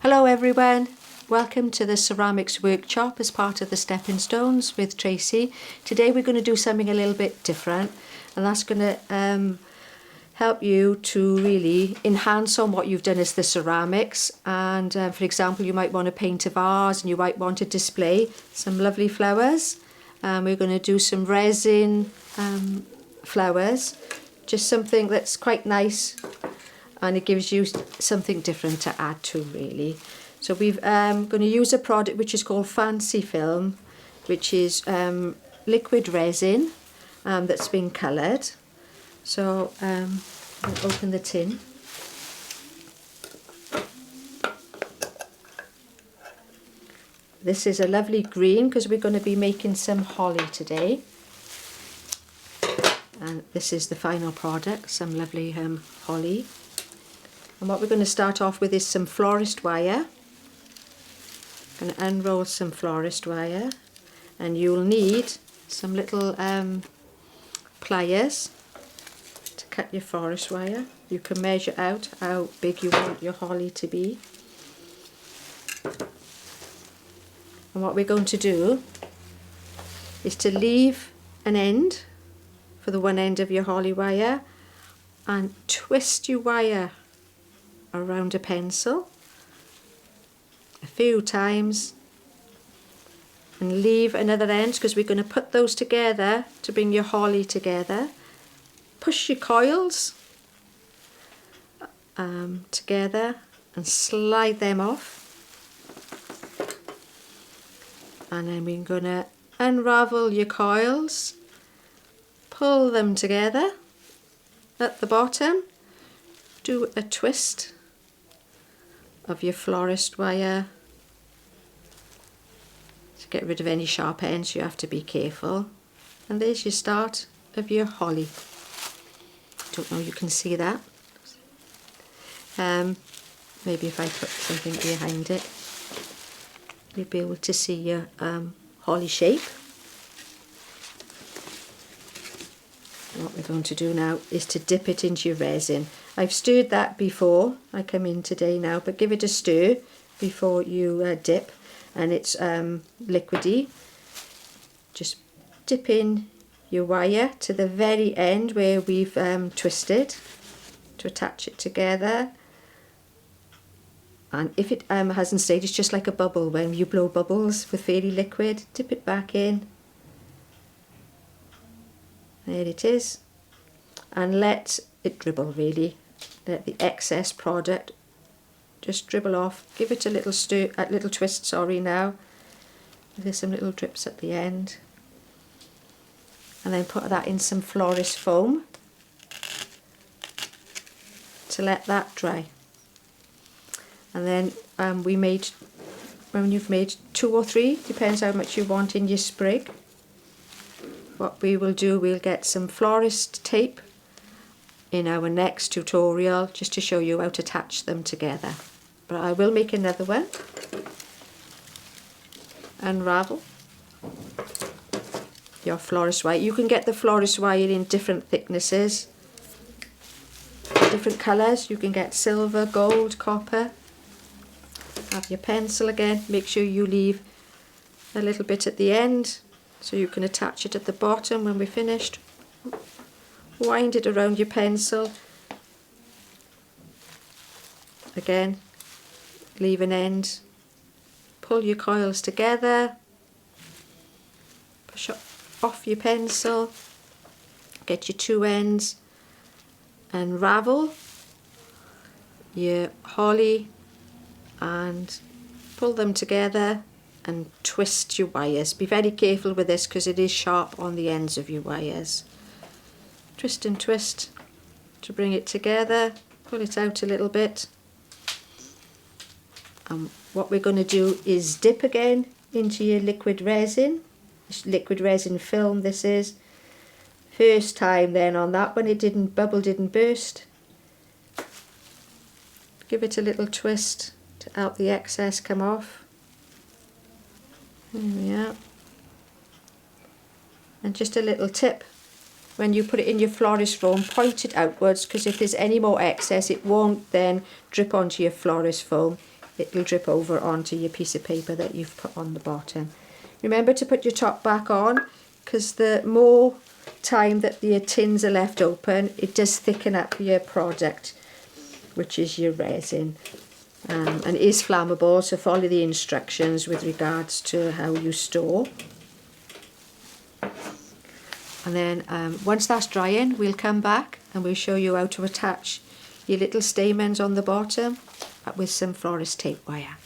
Hello everyone, welcome to the ceramics workshop as part of the Stepping Stones with Tracy. Today we're going to do something a little bit different, and that's going to help you to really enhance on what you've done as the ceramics. And for example, you might want to paint a vase and you might want to display some lovely flowers. We're going to do some resin flowers, just something that's quite nice, and it gives you something different to add to, really. So we've going to use a product which is called Fancy Film, which is liquid resin that's been coloured. So I'll open the tin. This is a lovely green because we're going to be making some holly today. And this is the final product, some lovely holly. And what we're going to start off with is some florist wire. I'm going to unroll some florist wire, and you'll need some little pliers to cut your florist wire. You can measure out how big you want your holly to be. And what we're going to do is to leave an end for the one end of your holly wire and twist your wire around a pencil a few times and leave another end, because we're going to put those together to bring your holly together. Push your coils together and slide them off, and then we're going to unravel your coils, pull them together at the bottom, do a twist of your florist wire to get rid of any sharp ends. You have to be careful. And there's your start of your holly. Don't know, you can see that. Maybe if I put something behind it, you'll be able to see your holly shape. And what we're going to do now is to dip it into your resin. I've stirred that before I come in today now, but give it a stir before you dip, and it's liquidy. Just dip in your wire to the very end where we've twisted to attach it together. And if it hasn't stayed, it's just like a bubble when you blow bubbles with fairy liquid. Dip it back in. There it is. And let it dribble, really. Let the excess product just dribble off. Give it a little stir, a little twist, sorry, now. There's some little drips at the end. And then put that in some florist foam to let that dry. And then when you've made 2 or 3, depends how much you want in your sprig. What we will do, we'll get some florist tape in our next tutorial just to show you how to attach them together. But I will make another one. Unravel your florist wire. You can get the florist wire in different thicknesses, different colours. You can get silver, gold, copper. Have your pencil again. Make sure you leave a little bit at the end so you can attach it at the bottom when we're finished. Wind it around your pencil. Again, leave an end. Pull your coils together. Push off your pencil. Get your 2 ends. Unravel your holly and pull them together and twist your wires. Be very careful with this because it is sharp on the ends of your wires. Twist and twist to bring it together. Pull it out a little bit. And what we're going to do is dip again into your liquid resin film. This is first time then on that one, it didn't bubble, didn't burst. Give it a little twist to help the excess come off. There we are. And just a little tip, when you put it in your florist foam, point it outwards, because if there's any more excess it won't then drip onto your florist foam. it'll drip over onto your piece of paper that you've put on the bottom. Remember to put your top back on, because the more time that your tins are left open, it does thicken up your product, which is your resin. And it is flammable, so follow the instructions with regards to how you store. And then once that's drying, we'll come back and we'll show you how to attach your little stamens on the bottom with some florist tape wire.